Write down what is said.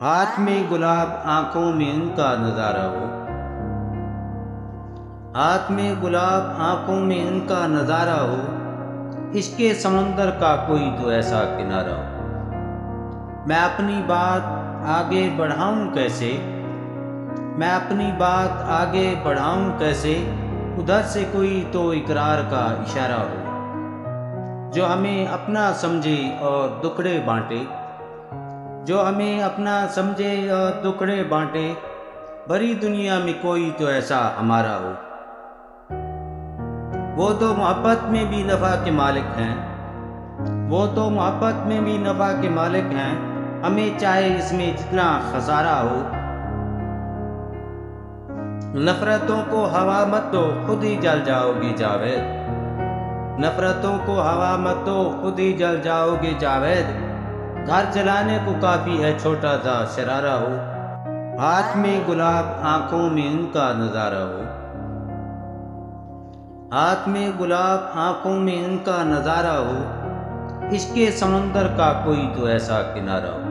हाथ में गुलाब आंखों में उनका नजारा हो। हाथ में गुलाब आंखों में उनका नजारा हो। इसके समंदर का कोई तो ऐसा किनारा हो। मैं अपनी बात आगे बढ़ाऊं कैसे, मैं अपनी बात आगे बढ़ाऊं कैसे। उधर से कोई तो इकरार का इशारा हो, जो हमें अपना समझे और दुखड़े बांटे, जो हमें अपना समझे और दुखड़े बांटे। भरी दुनिया में कोई तो ऐसा हमारा हो। वो तो मोहब्बत में भी नफा के मालिक हैं, वो तो मोहब्बत में भी नफा के मालिक हैं। हमें चाहे इसमें जितना खसारा हो। नफरतों को हवा मत दो, खुद ही जल जाओगे जावेद। नफरतों को हवा मत दो, खुद ही जल जाओगे जावेद। घर जलाने को काफी है छोटा सा शरारा हो। हाथ में गुलाब आंखों में उनका नजारा हो। हाथ में गुलाब आंखों में उनका नजारा हो। इसके समंदर का कोई तो ऐसा किनारा हो।